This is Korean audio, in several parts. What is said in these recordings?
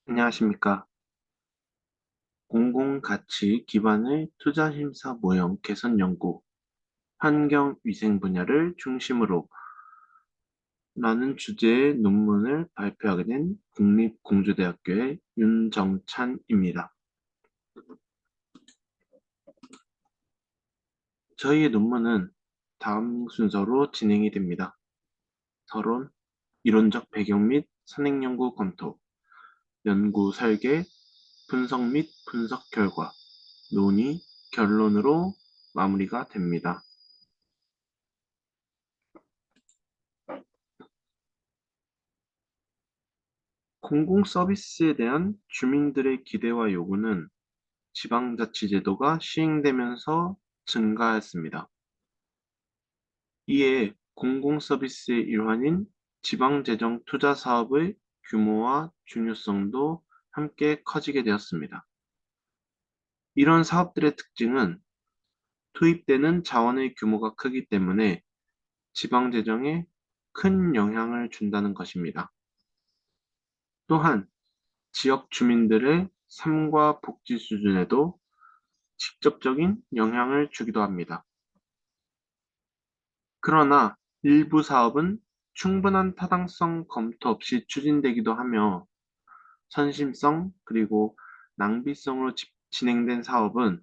안녕하십니까. 공공가치 기반의 투자심사 모형 개선 연구, 환경위생 분야를 중심으로 라는 주제의 논문을 발표하게 된 국립공주대학교의 윤정찬입니다. 저희의 논문은 다음 순서로 진행이 됩니다. 서론, 이론적 배경 및 선행연구 검토, 연구 설계, 분석 및 분석 결과, 논의, 결론으로 마무리가 됩니다. 공공 서비스에 대한 주민들의 기대와 요구는 지방자치제도가 시행되면서 증가했습니다. 이에 공공 서비스의 일환인 지방재정 투자 사업의 규모와 중요성도 함께 커지게 되었습니다. 이런 사업들의 특징은 투입되는 자원의 규모가 크기 때문에 지방재정에 큰 영향을 준다는 것입니다. 또한 지역 주민들의 삶과 복지 수준에도 직접적인 영향을 주기도 합니다. 그러나 일부 사업은 충분한 타당성 검토 없이 추진되기도 하며 선심성 그리고 낭비성으로 진행된 사업은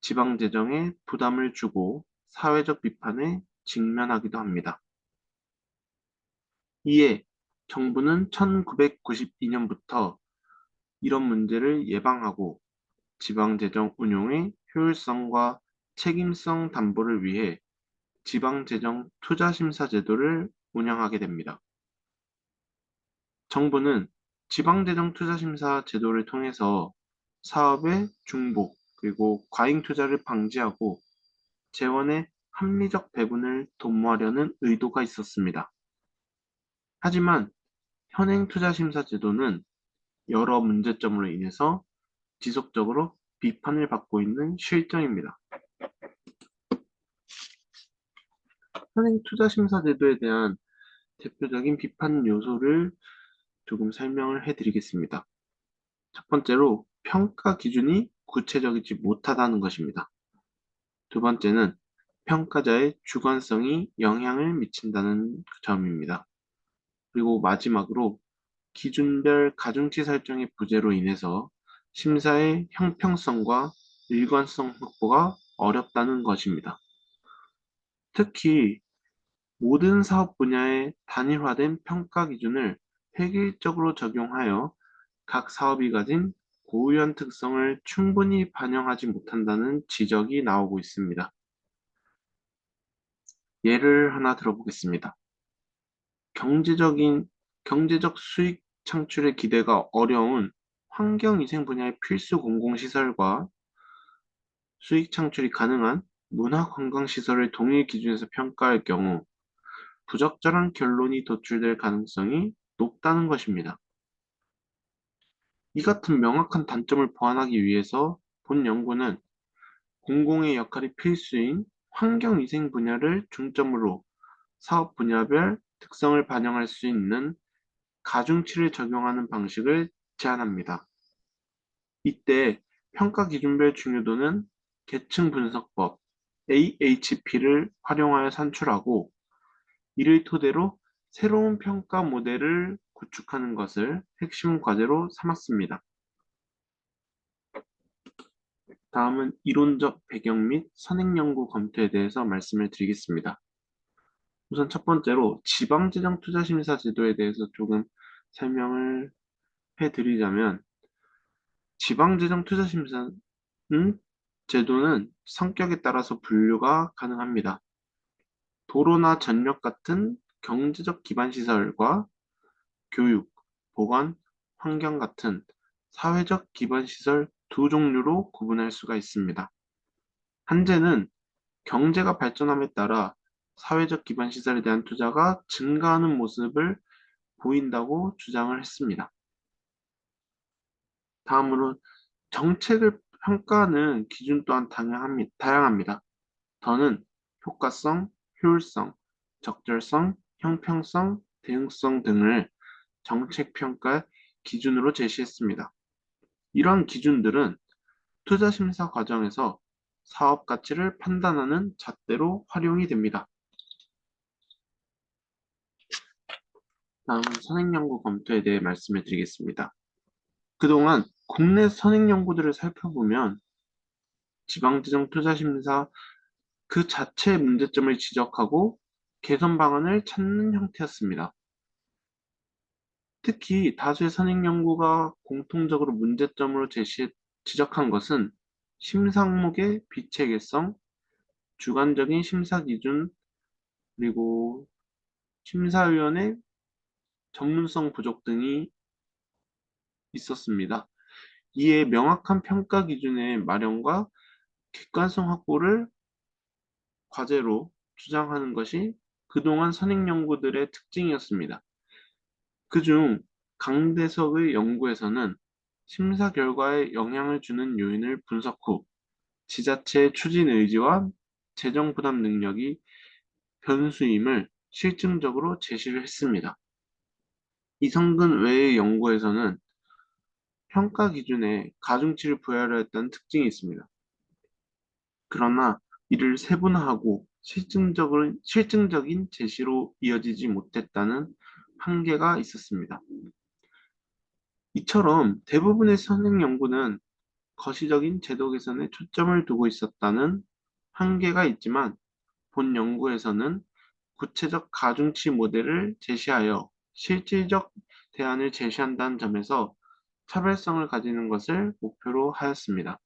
지방재정에 부담을 주고 사회적 비판에 직면하기도 합니다. 이에 정부는 1992년부터 이런 문제를 예방하고 지방재정 운용의 효율성과 책임성 담보를 위해 지방재정 투자심사 제도를 운영하게 됩니다. 정부는 지방재정 투자심사 제도를 통해서 사업의 중복 그리고 과잉 투자를 방지하고 재원의 합리적 배분을 도모하려는 의도가 있었습니다. 하지만 현행 투자심사 제도는 여러 문제점으로 인해서 지속적으로 비판을 받고 있는 실정입니다. 현행 투자심사 제도에 대한 대표적인 비판 요소를 조금 설명을 해드리겠습니다. 첫 번째로 평가 기준이 구체적이지 못하다는 것입니다. 두 번째는 평가자의 주관성이 영향을 미친다는 점입니다. 그리고 마지막으로 기준별 가중치 설정의 부재로 인해서 심사의 형평성과 일관성 확보가 어렵다는 것입니다. 특히 모든 사업 분야에 단일화된 평가 기준을 획일적으로 적용하여 각 사업이 가진 고유한 특성을 충분히 반영하지 못한다는 지적이 나오고 있습니다. 예를 하나 들어보겠습니다. 경제적 수익 창출의 기대가 어려운 환경위생 분야의 필수 공공시설과 수익 창출이 가능한 문화관광시설을 동일 기준에서 평가할 경우 부적절한 결론이 도출될 가능성이 높다는 것입니다. 이 같은 명확한 단점을 보완하기 위해서 본 연구는 공공의 역할이 필수인 환경위생 분야를 중점으로 사업 분야별 특성을 반영할 수 있는 가중치를 적용하는 방식을 제안합니다. 이때 평가 기준별 중요도는 계층 분석법 AHP를 활용하여 산출하고 이를 토대로 새로운 평가 모델을 구축하는 것을 핵심 과제로 삼았습니다. 다음은 이론적 배경 및 선행 연구 검토에 대해서 말씀을 드리겠습니다. 우선 첫 번째로 지방재정투자심사 제도에 대해서 조금 설명을 해드리자면 지방재정투자심사는 제도는 성격에 따라서 분류가 가능합니다. 도로나 전력 같은 경제적 기반 시설과 교육, 보건, 환경 같은 사회적 기반 시설 두 종류로 구분할 수가 있습니다. 한제는 경제가 발전함에 따라 사회적 기반 시설에 대한 투자가 증가하는 모습을 보인다고 주장을 했습니다. 다음으로 정책을 평가하는 기준 또한 다양합니다. 더는 효과성, 효율성, 적절성, 형평성, 대응성 등을 정책 평가의 기준으로 제시했습니다. 이러한 기준들은 투자 심사 과정에서 사업 가치를 판단하는 잣대로 활용이 됩니다. 다음 선행연구 검토에 대해 말씀해 드리겠습니다. 그동안 국내 선행연구들을 살펴보면 지방재정 투자심사 그 자체의 문제점을 지적하고 개선 방안을 찾는 형태였습니다. 특히 다수의 선행연구가 공통적으로 문제점으로 지적한 것은 심사 항목의 비체계성, 주관적인 심사 기준, 그리고 심사위원의 전문성 부족 등이 있었습니다. 이에 명확한 평가 기준의 마련과 객관성 확보를 과제로 주장하는 것이 그동안 선행연구들의 특징이었습니다. 그중 강대석의 연구에서는 심사 결과에 영향을 주는 요인을 분석 후 지자체의 추진 의지와 재정 부담 능력이 변수임을 실증적으로 제시를 했습니다. 이성근 외의 연구에서는 평가 기준에 가중치를 부여하려 했던 특징이 있습니다. 그러나 이를 세분화하고 실증적인 제시로 이어지지 못했다는 한계가 있었습니다. 이처럼 대부분의 선행 연구는 거시적인 제도 개선에 초점을 두고 있었다는 한계가 있지만 본 연구에서는 구체적 가중치 모델을 제시하여 실질적 대안을 제시한다는 점에서 차별성을 가지는 것을 목표로 하였습니다.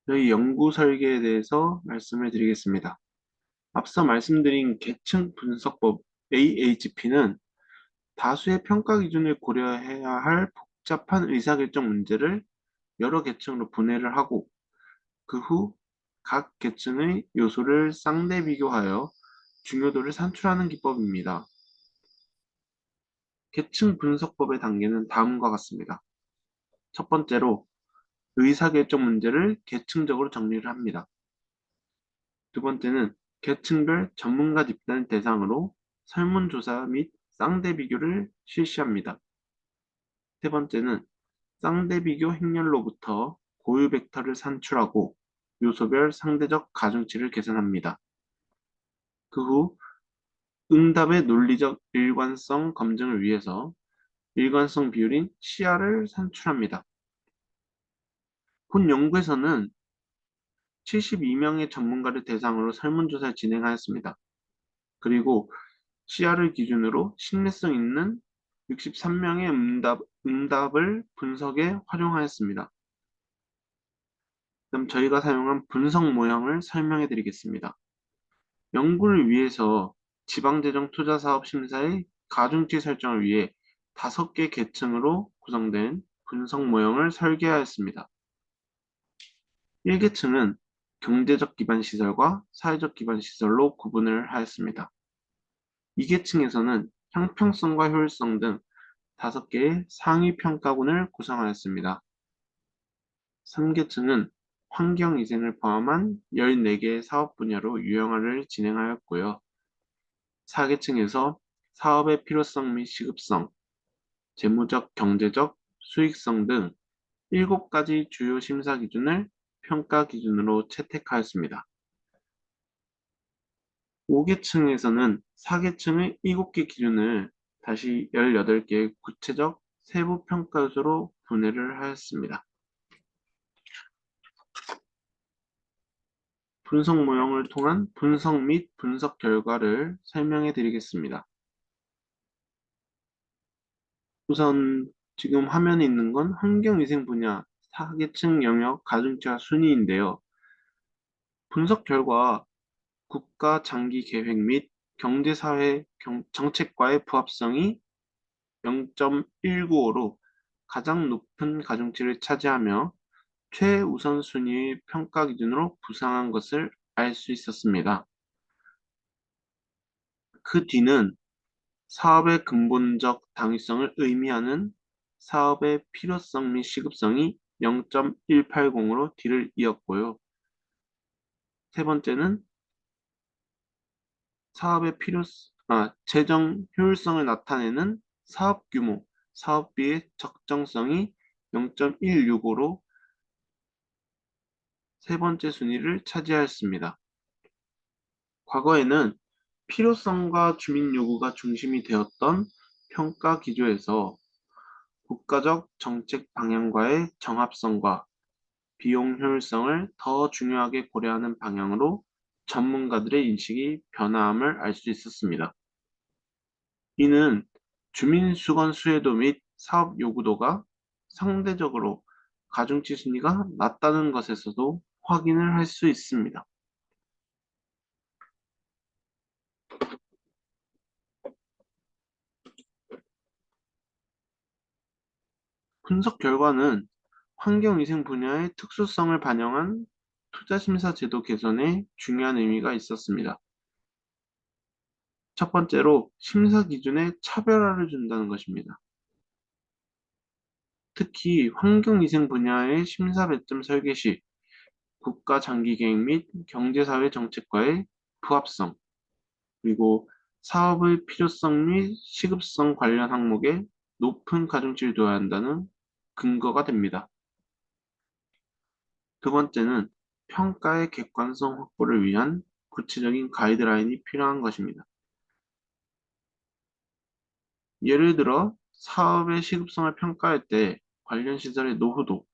저희 연구 설계에 대해서 말씀을 드리겠습니다. 앞서 말씀드린 계층 분석법 AHP는 다수의 평가 기준을 고려해야 할 복잡한 의사결정 문제를 여러 계층으로 분해를 하고 그 후 각 계층의 요소를 쌍대 비교하여 중요도를 산출하는 기법입니다. 계층 분석법의 단계는 다음과 같습니다. 첫 번째로 의사결정 문제를 계층적으로 정리를 합니다. 두 번째는 계층별 전문가 집단을 대상으로 설문조사 및 쌍대 비교를 실시합니다. 세 번째는 쌍대 비교 행렬로부터 고유 벡터를 산출하고 요소별 상대적 가중치를 계산합니다. 그 후 응답의 논리적 일관성 검증을 위해서 일관성 비율인 CR을 산출합니다. 본 연구에서는 72명의 전문가를 대상으로 설문조사를 진행하였습니다. 그리고 CR을 기준으로 신뢰성 있는 63명의 응답을 분석에 활용하였습니다. 그럼 저희가 사용한 분석 모형을 설명해 드리겠습니다. 연구를 위해서 지방재정투자사업심사의 가중치 설정을 위해 5개 계층으로 구성된 분석 모형을 설계하였습니다. 1계층은 경제적 기반 시설과 사회적 기반 시설로 구분을 하였습니다. 2계층에서는 형평성과 효율성 등 5개의 상위 평가군을 구성하였습니다. 3계층은 환경위생을 포함한 14개의 사업 분야로 유형화를 진행하였고요. 4계층에서 사업의 필요성 및 시급성, 재무적, 경제적, 수익성 등 7가지 주요 심사 기준을 평가 기준으로 채택하였습니다. 5계층에서는 4계층의 7개 기준을 다시 18개의 구체적 세부 평가 요소로 분해를 하였습니다. 분석 모형을 통한 분석 및 분석 결과를 설명해 드리겠습니다. 우선 지금 화면에 있는 건 환경위생 분야 4계층 영역 가중치와 순위인데요. 분석 결과 국가 장기 계획 및 경제사회 정책과의 부합성이 0.195로 가장 높은 가중치를 차지하며 최우선순위의 평가 기준으로 부상한 것을 알 수 있었습니다. 그 뒤는 사업의 근본적 당위성을 의미하는 사업의 필요성 및 시급성이 0.180으로 뒤를 이었고요. 세 번째는 사업의 재정 효율성을 나타내는 사업 규모, 사업비의 적정성이 0.165로 세 번째 순위를 차지하였습니다. 과거에는 필요성과 주민 요구가 중심이 되었던 평가 기조에서 국가적 정책 방향과의 정합성과 비용 효율성을 더 중요하게 고려하는 방향으로 전문가들의 인식이 변화함을 알 수 있었습니다. 이는 주민 수건 수혜도 및 사업 요구도가 상대적으로 가중치 순위가 낮다는 것에서도 확인을 할 수 있습니다. 분석 결과는 환경위생 분야의 특수성을 반영한 투자심사 제도 개선에 중요한 의미가 있었습니다. 첫 번째로 심사 기준에 차별화를 준다는 것입니다. 특히 환경위생 분야의 심사 배점 설계 시 국가 장기 계획 및 경제사회 정책과의 부합성, 그리고 사업의 필요성 및 시급성 관련 항목에 높은 가중치를 둬야 한다는 근거가 됩니다. 두 번째는 평가의 객관성 확보를 위한 구체적인 가이드라인이 필요한 것입니다. 예를 들어 사업의 시급성을 평가할 때 관련 시설의 노후도,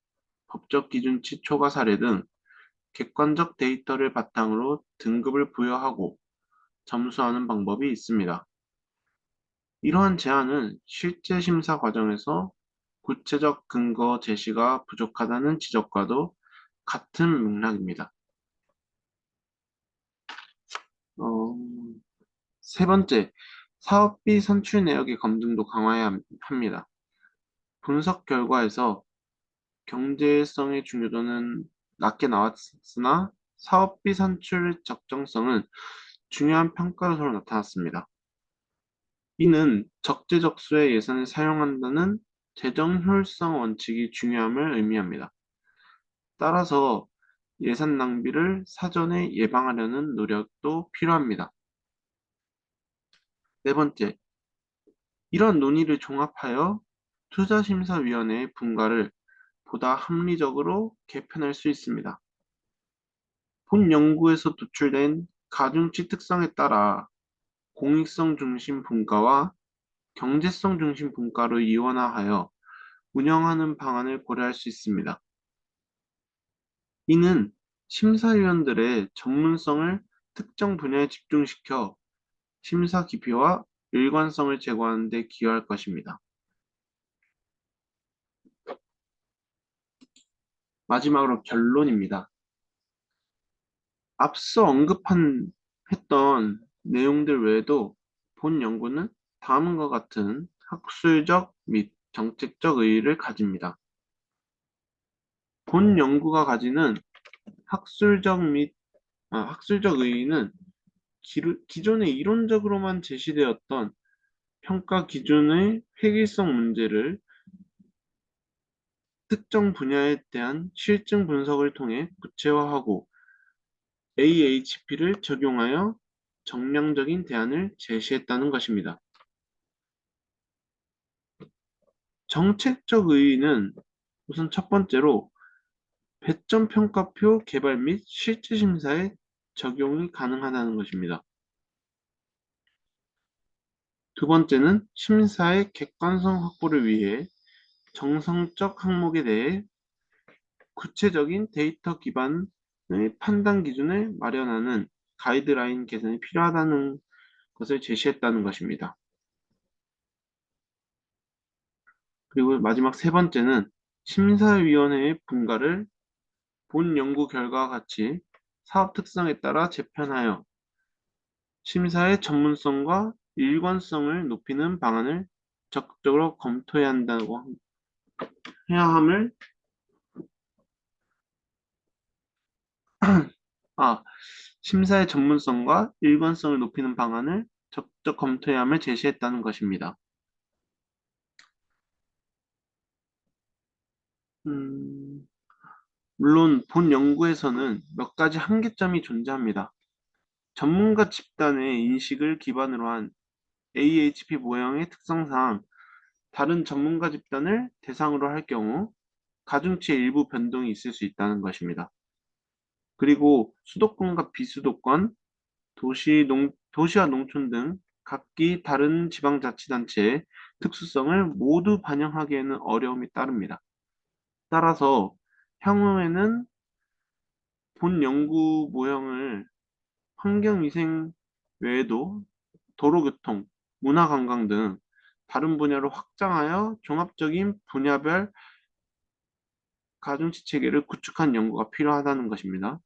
법적 기준치 초과 사례 등 객관적 데이터를 바탕으로 등급을 부여하고 점수하는 방법이 있습니다. 이러한 제안은 실제 심사 과정에서 구체적 근거 제시가 부족하다는 지적과도 같은 맥락입니다. 어, 세 번째, 사업비 산출 내역의 검증도 강화해야 합니다. 분석 결과에서 경제성의 중요도는 낮게 나왔으나 사업비 산출 적정성은 중요한 평가 요소로 나타났습니다. 이는 적재적소의 예산을 사용한다는 재정 효율성 원칙이 중요함을 의미합니다. 따라서 예산 낭비를 사전에 예방하려는 노력도 필요합니다. 네 번째, 이런 논의를 종합하여 투자심사위원회의 분과를 보다 합리적으로 개편할 수 있습니다. 본 연구에서 도출된 가중치 특성에 따라 공익성 중심 분과와 경제성 중심 분과로 이원화하여 운영하는 방안을 고려할 수 있습니다. 이는 심사위원들의 전문성을 특정 분야에 집중시켜 심사 깊이와 일관성을 제고하는 데 기여할 것입니다. 마지막으로 결론입니다. 앞서 했던 내용들 외에도 본 연구는 다음과 같은 학술적 및 정책적 의의를 가집니다. 본 연구가 가지는 학술적 및 학술적 의의는 기존에 이론적으로만 제시되었던 평가 기준의 획일성 문제를 특정 분야에 대한 실증 분석을 통해 구체화하고 AHP를 적용하여 정량적인 대안을 제시했다는 것입니다. 정책적 의의는 우선 첫 번째로 배점 평가표 개발 및 실제 심사에 적용이 가능하다는 것입니다. 두 번째는 심사의 객관성 확보를 위해 정성적 항목에 대해 구체적인 데이터 기반의 판단 기준을 마련하는 가이드라인 개선이 필요하다는 것을 제시했다는 것입니다. 그리고 마지막 세 번째는 심사위원회의 분과를 본 연구 결과와 같이 사업 특성에 따라 재편하여 심사의 전문성과 일관성을 높이는 방안을 적극적으로 검토해야 한다고 해야 함을 아, 심사의 전문성과 일관성을 높이는 방안을 적극적 검토해야 함을 제시했다는 것입니다. 음, 물론 본 연구에서는 몇 가지 한계점이 존재합니다. 전문가 집단의 인식을 기반으로 한 AHP 모형의 특성상 다른 전문가 집단을 대상으로 할 경우 가중치의 일부 변동이 있을 수 있다는 것입니다. 그리고 수도권과 비수도권, 도시와 농촌 등 각기 다른 지방자치단체의 특수성을 모두 반영하기에는 어려움이 따릅니다. 따라서 향후에는 본 연구 모형을 환경위생 외에도 도로교통, 문화관광 등 다른 분야로 확장하여 종합적인 분야별 가중치 체계를 구축한 연구가 필요하다는 것입니다.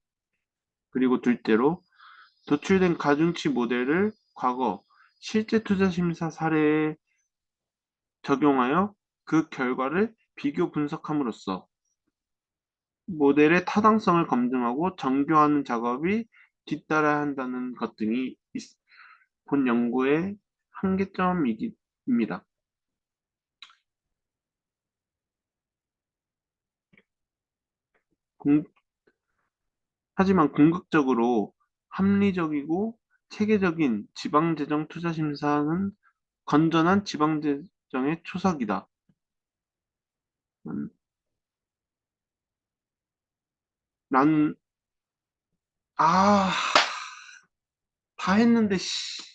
그리고 둘째로 도출된 가중치 모델을 과거 실제 투자 심사 사례에 적용하여 그 결과를 비교 분석함으로써 모델의 타당성을 검증하고 정교하는 작업이 뒤따라야 한다는 것 등이 본 연구의 한계점입니다. 공- 하지만 궁극적으로 합리적이고 체계적인 지방재정 투자 심사는 건전한 지방재정의 초석이다. 음, 난, 아, 다 했는데, 씨.